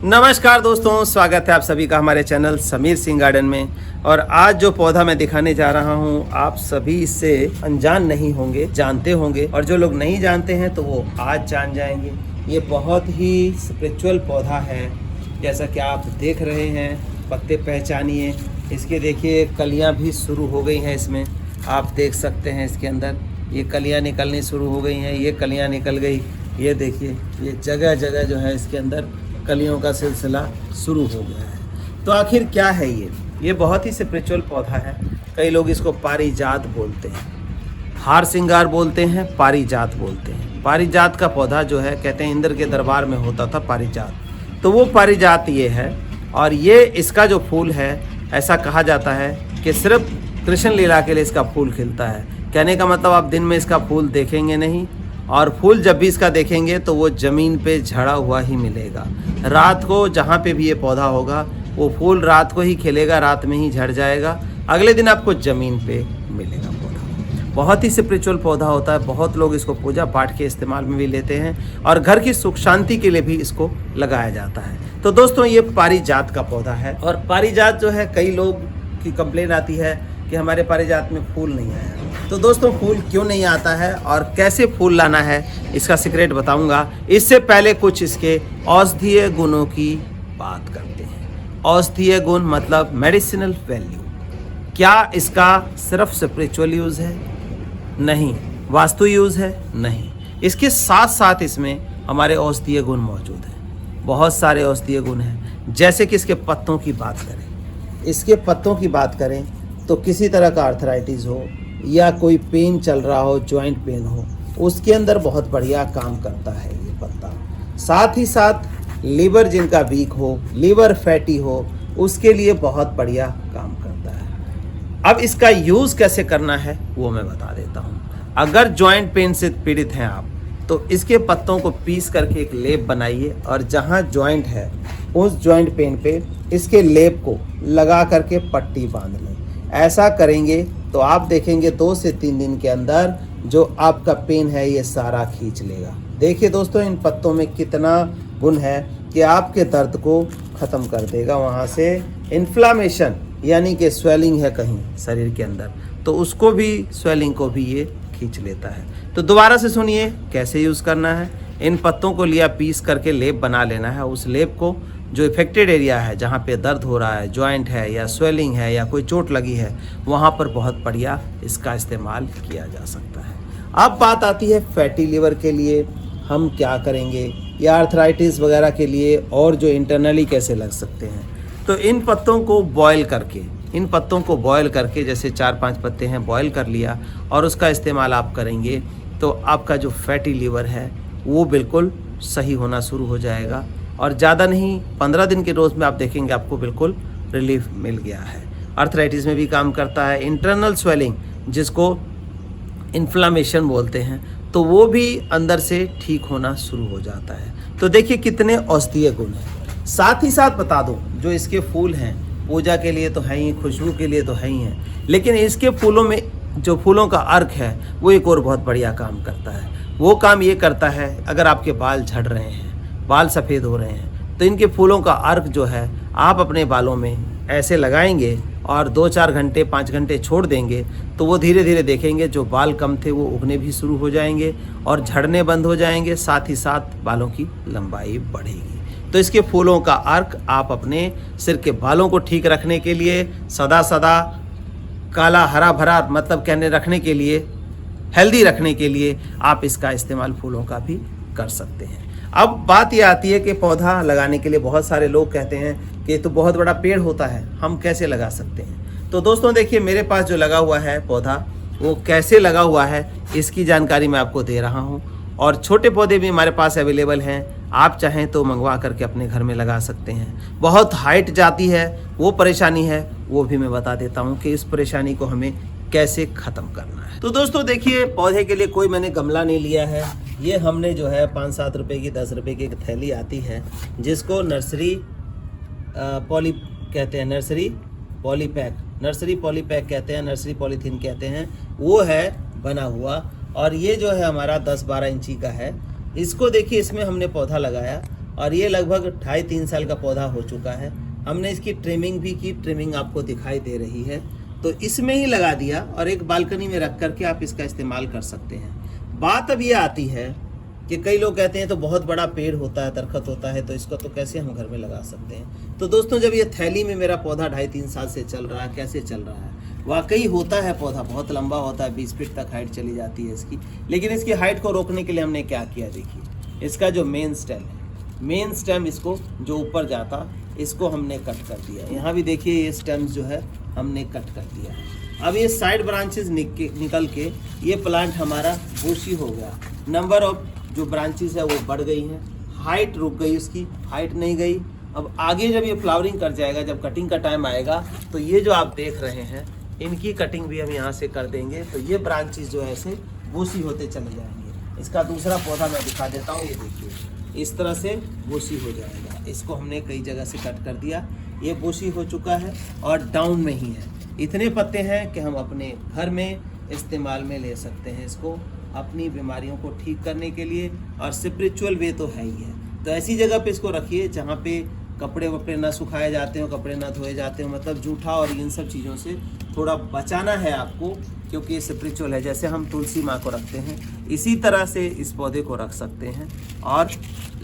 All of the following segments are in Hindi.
नमस्कार दोस्तों, स्वागत है आप सभी का हमारे चैनल समीर सिंह गार्डन में। और आज जो पौधा मैं दिखाने जा रहा हूँ आप सभी इससे अनजान नहीं होंगे, जानते होंगे, और जो लोग नहीं जानते हैं तो वो आज जान जाएंगे। ये बहुत ही स्पिरिचुअल पौधा है, जैसा कि आप देख रहे हैं। पत्ते पहचानिए, इसके देखिए कलियाँ भी शुरू हो गई हैं। इसमें आप देख सकते हैं, इसके अंदर ये कलियाँ निकलनी शुरू हो गई हैं। ये कलियाँ निकल गई, ये देखिए, ये जगह जगह जो है इसके अंदर कलियों का सिलसिला शुरू हो गया है। तो आखिर क्या है ये बहुत ही स्पिरिचुअल पौधा है। कई लोग इसको पारिजात बोलते हैं, हार सिंगार बोलते हैं, पारिजात बोलते हैं। पारिजात का पौधा जो है, कहते हैं इंद्र के दरबार में होता था पारिजात, तो वो पारिजात ये है। और ये इसका जो फूल है, ऐसा कहा जाता है कि सिर्फ कृष्ण लीला के लिए इसका फूल खिलता है। कहने का मतलब आप दिन में इसका फूल देखेंगे नहीं, और फूल जब भी इसका देखेंगे तो वो ज़मीन पे झड़ा हुआ ही मिलेगा। रात को जहाँ पे भी ये पौधा होगा वो फूल रात को ही खिलेगा, रात में ही झड़ जाएगा, अगले दिन आपको ज़मीन पे मिलेगा पौधा। बहुत ही स्पिरिचुअल पौधा होता है। बहुत लोग इसको पूजा पाठ के इस्तेमाल में भी लेते हैं और घर की सुख शांति के लिए भी इसको लगाया जाता है। तो दोस्तों, ये पारिजात का पौधा है। और पारिजात जो है, कई लोग की कंप्लेन आती है कि हमारे पारिजात में फूल नहीं आया। तो दोस्तों, फूल क्यों नहीं आता है और कैसे फूल लाना है, इसका सीक्रेट बताऊंगा। इससे पहले कुछ इसके औषधीय गुणों की बात करते हैं। औषधीय गुण मतलब मेडिसिनल वैल्यू। क्या इसका सिर्फ स्पिरिचुअल यूज़ है? नहीं। वास्तु यूज़ है? नहीं। इसके साथ साथ इसमें हमारे औषधीय गुण मौजूद हैं। बहुत सारे औषधीय गुण हैं। जैसे कि इसके पत्तों की बात करें, इसके पत्तों की बात करें तो किसी तरह का आर्थराइटिस हो या कोई पेन चल रहा हो, जॉइंट पेन हो, उसके अंदर बहुत बढ़िया काम करता है ये पत्ता। साथ ही साथ लीवर जिनका वीक हो, लीवर फैटी हो, उसके लिए बहुत बढ़िया काम करता है। अब इसका यूज़ कैसे करना है वो मैं बता देता हूँ। अगर जॉइंट पेन से पीड़ित हैं आप, तो इसके पत्तों को पीस करके एक लेप बनाइए और जहाँ जॉइंट है उस जॉइंट पेन पे इसके लेप को लगा करके पट्टी बांध लें। ऐसा करेंगे तो आप देखेंगे 2 से 3 दिन के अंदर जो आपका पेन है ये सारा खींच लेगा। देखिए दोस्तों, इन पत्तों में कितना गुण है कि आपके दर्द को ख़त्म कर देगा। वहाँ से इन्फ्लामेशन यानी कि स्वेलिंग है कहीं शरीर के अंदर, तो उसको भी, स्वेलिंग को भी ये खींच लेता है। तो दोबारा से सुनिए कैसे यूज़ करना है। इन पत्तों को लिया, पीस करके लेप बना लेना है। उस लेप को जो इफेक्टेड एरिया है, जहाँ पे दर्द हो रहा है, जॉइंट है या स्वेलिंग है या कोई चोट लगी है, वहाँ पर बहुत बढ़िया इसका इस्तेमाल किया जा सकता है। अब बात आती है फैटी लीवर के लिए हम क्या करेंगे, या आर्थराइटिस वगैरह के लिए, और जो इंटरनली कैसे लग सकते हैं। तो इन पत्तों को बॉयल करके, जैसे 4-5 पत्ते हैं, बॉयल कर लिया और उसका इस्तेमाल आप करेंगे तो आपका जो फैटी लीवर है वो बिल्कुल सही होना शुरू हो जाएगा। और ज़्यादा नहीं, 15 दिन के डोज में आप देखेंगे आपको बिल्कुल रिलीफ मिल गया है। आर्थराइटिस में भी काम करता है। इंटरनल स्वेलिंग जिसको इन्फ्लामेशन बोलते हैं, तो वो भी अंदर से ठीक होना शुरू हो जाता है। तो देखिए कितने औषधीय गुण हैं। साथ ही साथ बता दूं, जो इसके फूल हैं पूजा के लिए तो है ही, खुशबू के लिए तो है ही हैं, लेकिन इसके फूलों में जो फूलों का अर्क है वो एक और बहुत बढ़िया काम करता है। वो काम ये करता है, अगर आपके बाल झड़ रहे हैं, बाल सफ़ेद हो रहे हैं, तो इनके फूलों का अर्क जो है आप अपने बालों में ऐसे लगाएंगे और 2-4 घंटे 5 घंटे छोड़ देंगे, तो वो धीरे धीरे देखेंगे जो बाल कम थे वो उगने भी शुरू हो जाएंगे और झड़ने बंद हो जाएंगे। साथ ही साथ बालों की लंबाई बढ़ेगी। तो इसके फूलों का अर्क आप अपने सिर के बालों को ठीक रखने के लिए, सदा सदा काला हरा भरा मतलब कहने रखने के लिए, हेल्दी रखने के लिए आप इसका इस्तेमाल फूलों का भी कर सकते हैं। अब बात ये आती है कि पौधा लगाने के लिए बहुत सारे लोग कहते हैं कि तो बहुत बड़ा पेड़ होता है, हम कैसे लगा सकते हैं। तो दोस्तों देखिए, मेरे पास जो लगा हुआ है पौधा, वो कैसे लगा हुआ है इसकी जानकारी मैं आपको दे रहा हूँ। और छोटे पौधे भी हमारे पास अवेलेबल हैं, आप चाहें तो मंगवा करके अपने घर में लगा सकते हैं। बहुत हाइट जाती है, वो परेशानी है, वो भी मैं बता देता हूँ कि इस परेशानी को हमें कैसे ख़त्म करना है। तो दोस्तों देखिए, पौधे के लिए कोई मैंने गमला नहीं लिया है। ये हमने जो है 5-7 रुपये की, 10 रुपये की एक थैली आती है, जिसको नर्सरी पॉली कहते हैं, नर्सरी पॉलीपैक कहते हैं, नर्सरी पॉलीथीन कहते हैं, वो है बना हुआ। और ये जो है हमारा 10-12 इंची का है। इसको देखिए, इसमें हमने पौधा लगाया और ये लगभग 2.5-3 साल का पौधा हो चुका है। हमने इसकी ट्रिमिंग भी की, ट्रिमिंग आपको दिखाई दे रही है, तो इसमें ही लगा दिया और एक बालकनी में रख करके आप इसका इस्तेमाल कर सकते हैं। बात अब ये आती है कि कई लोग कहते हैं तो बहुत बड़ा पेड़ होता है, दरख्त होता है, तो इसको तो कैसे हम घर में लगा सकते हैं। तो दोस्तों, जब ये थैली में मेरा पौधा 2.5-3 साल से चल रहा है, कैसे चल रहा है, वाकई होता है पौधा बहुत लंबा होता है, 20 फीट तक हाइट चली जाती है इसकी। लेकिन इसकी हाइट को रोकने के लिए हमने क्या किया, देखिए इसका जो मेन स्टेम है, मेन स्टेम इसको जो ऊपर जाता, इसको हमने कट कर दिया। यहाँ भी देखिए ये स्टेम्स जो है हमने कट कर दिया। अब ये साइड ब्रांचेस निकल के ये प्लांट हमारा बुशी हो गया। नंबर ऑफ जो ब्रांचेस है वो बढ़ गई हैं, हाइट रुक गई, उसकी हाइट नहीं गई। अब आगे जब ये फ्लावरिंग कर जाएगा, जब कटिंग का टाइम आएगा, तो ये जो आप देख रहे हैं इनकी कटिंग भी हम यहाँ से कर देंगे, तो ये ब्रांचेस जो है ऐसे बुशी होते चले जाएंगे। इसका दूसरा पौधा मैं दिखा देता हूँ, ये देखिए इस तरह से बुशी हो जाएगा। इसको हमने कई जगह से कट कर दिया, ये बुशी हो चुका है और डाउन में ही है। इतने पत्ते हैं कि हम अपने घर में इस्तेमाल में ले सकते हैं इसको, अपनी बीमारियों को ठीक करने के लिए, और स्पिरिचुअल वे तो है ही है। तो ऐसी जगह पे इसको रखिए जहाँ पे कपड़े वपड़े ना सुखाए जाते हो, कपड़े ना धोए जाते हो, मतलब जूठा और इन सब चीज़ों से थोड़ा बचाना है आपको, क्योंकि ये स्पिरिचुअल है। जैसे हम तुलसी माँ को रखते हैं, इसी तरह से इस पौधे को रख सकते हैं और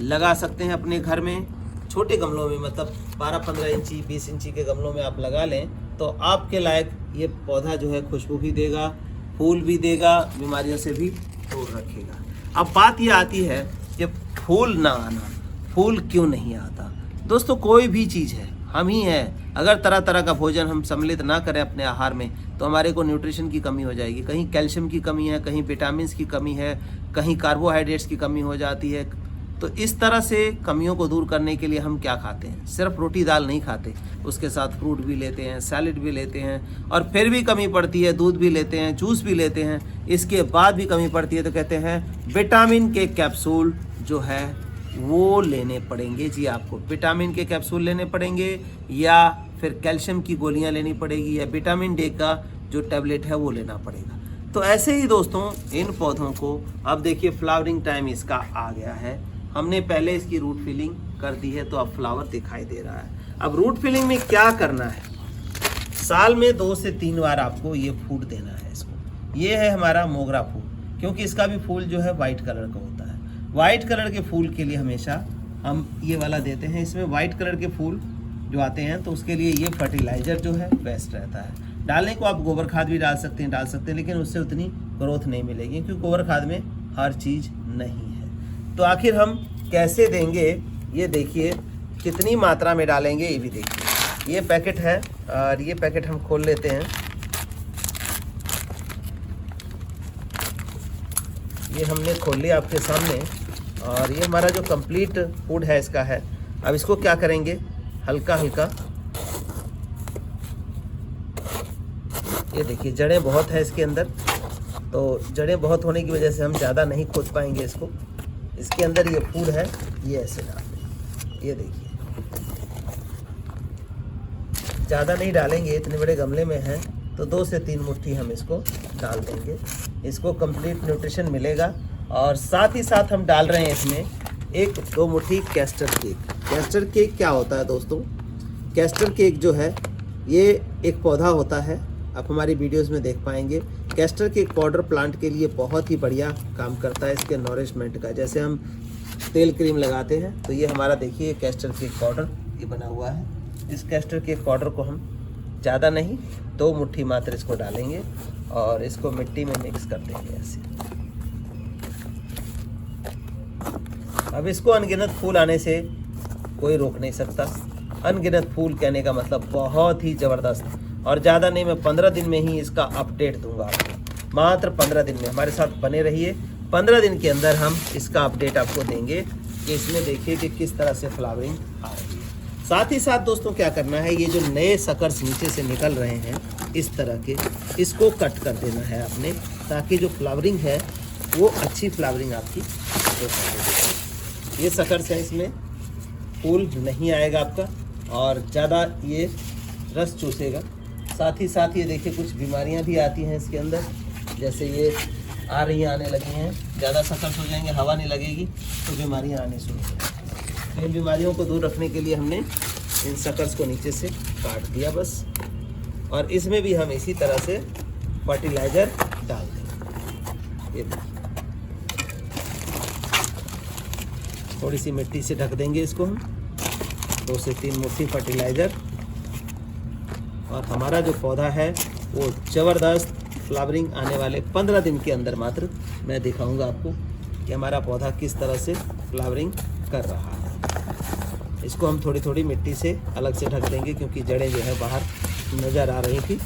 लगा सकते हैं अपने घर में छोटे गमलों में, मतलब 12-15 इंची 20 इंची के गमलों में आप लगा लें, तो आपके लायक ये पौधा जो है खुशबू भी देगा, फूल भी देगा, बीमारियों से भी दूर रखेगा। अब बात ये आती है कि फूल ना आना, फूल क्यों नहीं आता। दोस्तों, कोई भी चीज़ है, हम ही हैं, अगर तरह तरह का भोजन हम सम्मिलित ना करें अपने आहार में, तो हमारे को न्यूट्रिशन की कमी हो जाएगी। कहीं कैल्शियम की कमी है, कहीं विटामिन की कमी है, कहीं कार्बोहाइड्रेट्स की कमी हो जाती है। तो इस तरह से कमियों को दूर करने के लिए हम क्या खाते हैं, सिर्फ रोटी दाल नहीं खाते, उसके साथ फ्रूट भी लेते हैं, सैलेड भी लेते हैं, और फिर भी कमी पड़ती है, दूध भी लेते हैं, जूस भी लेते हैं, इसके बाद भी कमी पड़ती है, तो कहते हैं विटामिन के कैप्सूल जो है वो लेने पड़ेंगे जी। आपको विटामिन के कैप्सूल लेने पड़ेंगे, या फिर कैल्शियम की गोलियां लेनी पड़ेगी, या विटामिन डी का जो टैबलेट है वो लेना पड़ेगा। तो ऐसे ही दोस्तों, इन पौधों को अब देखिए फ्लावरिंग टाइम इसका आ गया है। हमने पहले इसकी रूट फिलिंग कर दी है, तो अब फ्लावर दिखाई दे रहा है। अब रूट फिलिंग में क्या करना है, साल में 2 से 3 बार आपको ये फूड देना है इसको। ये है हमारा मोगरा फूल, क्योंकि इसका भी फूल जो है वाइट कलर का होता है। वाइट कलर के फूल के लिए हमेशा हम ये वाला देते हैं। इसमें वाइट कलर के फूल जो आते हैं, तो उसके लिए ये फर्टिलाइज़र जो है बेस्ट रहता है। डालने को आप गोबर खाद भी डाल सकते हैं, लेकिन उससे उतनी ग्रोथ नहीं मिलेगी, क्योंकि गोबर खाद में हर चीज़ नहीं है। तो आखिर हम कैसे देंगे, ये देखिए कितनी मात्रा में डालेंगे, ये भी देखिए। ये पैकेट है और ये पैकेट हम खोल लेते हैं। ये हमने खोल लिया आपके सामने, और ये हमारा जो कंप्लीट फूड है इसका है। अब इसको क्या करेंगे, हल्का हल्का, ये देखिए जड़ें बहुत है इसके अंदर, तो जड़ें बहुत होने की वजह से हम ज़्यादा नहीं खोद पाएंगे इसको। इसके अंदर ये फूड है, ये ऐसे डाल दें, ये देखिए ज़्यादा नहीं डालेंगे, इतने बड़े गमले में है, तो 2 से 3 मुट्ठी हम इसको डाल देंगे। इसको कंप्लीट न्यूट्रिशन मिलेगा। और साथ ही साथ हम डाल रहे हैं इसमें 1-2 मुट्ठी कैस्टर केक। कैस्टर केक क्या होता है दोस्तों, कैस्टर केक जो है ये एक पौधा होता है, आप हमारी वीडियोस में देख पाएंगे। कैस्टर केक पाउडर प्लांट के लिए बहुत ही बढ़िया काम करता है, इसके नॉरिशमेंट का। जैसे हम तेल क्रीम लगाते हैं, तो ये हमारा देखिए कैस्टर केक पाउडर ये बना हुआ है। इस कैस्टर केक पाउडर को हम ज़्यादा नहीं, 2 मुट्ठी मात्र इसको डालेंगे और इसको मिट्टी में मिक्स कर देंगे ऐसे। अब इसको अनगिनत फूल आने से कोई रोक नहीं सकता। अनगिनत फूल कहने का मतलब बहुत ही ज़बरदस्त, और ज़्यादा नहीं, मैं 15 दिन में ही इसका अपडेट दूंगा आपको। मात्र 15 दिन में हमारे साथ बने रहिए। 15 दिन के अंदर हम इसका अपडेट आपको देंगे कि इसमें देखिए कि किस तरह से फ्लावरिंग आ रही है। साथ ही साथ दोस्तों क्या करना है, ये जो नए सकर्स नीचे से निकल रहे हैं इस तरह के, इसको कट कर देना है आपने, ताकि जो फ्लावरिंग है वो अच्छी फ्लावरिंग आपकी हो सके। ये सकर्स है, इसमें फूल नहीं आएगा आपका और ज़्यादा ये रस चूसेगा। साथ ही साथ ये देखिए कुछ बीमारियां भी आती हैं इसके अंदर, जैसे ये आने लगी हैं। ज़्यादा सकर्स हो जाएंगे, हवा नहीं लगेगी तो बीमारियां आने शुरू हो जाएंगी। तो इन बीमारियों को दूर रखने के लिए हमने इन सकर्स को नीचे से काट दिया बस। और इसमें भी हम इसी तरह से फर्टिलाइज़र डाल देंगे। ये देखिए, थोड़ी सी मिट्टी से ढक देंगे इसको हम, 2 से 3 मुट्ठी फर्टिलाइज़र। और हमारा जो पौधा है वो ज़बरदस्त फ्लावरिंग आने वाले 15 दिन के अंदर मात्र मैं दिखाऊंगा आपको कि हमारा पौधा किस तरह से फ्लावरिंग कर रहा है। इसको हम थोड़ी थोड़ी मिट्टी से अलग से ढक देंगे क्योंकि जड़ें जो है बाहर नज़र आ रही थी।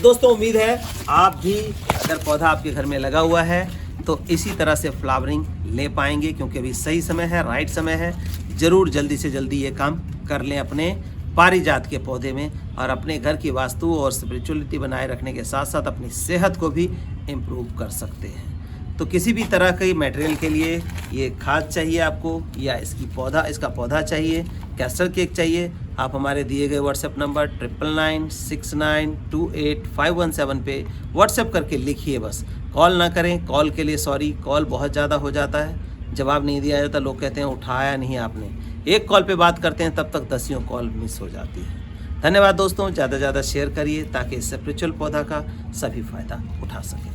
दोस्तों उम्मीद है आप भी अगर पौधा आपके घर में लगा हुआ है तो इसी तरह से फ्लावरिंग ले पाएंगे, क्योंकि अभी सही समय है, राइट समय है। ज़रूर जल्दी से जल्दी ये काम कर लें अपने पारिजात के पौधे में, और अपने घर की वास्तु और स्पिरिचुअलिटी बनाए रखने के साथ साथ अपनी सेहत को भी इम्प्रूव कर सकते हैं। तो किसी भी तरह के मटेरियल के लिए ये खाद चाहिए आपको, या इसका पौधा चाहिए, कैस्टर केक चाहिए, आप हमारे दिए गए व्हाट्सएप नंबर 9969285117 पे व्हाट्सएप करके लिखिए बस। कॉल ना करें, कॉल के लिए सॉरी, कॉल बहुत ज़्यादा हो जाता है, जवाब नहीं दिया जाता, लोग कहते हैं उठाया नहीं आपने। एक कॉल पे बात करते हैं तब तक 10 कॉल मिस हो जाती है। धन्यवाद दोस्तों, ज़्यादा से ज़्यादा शेयर करिए ताकि इस स्पिरिचुअल पौधा का सभी फ़ायदा उठा सकें।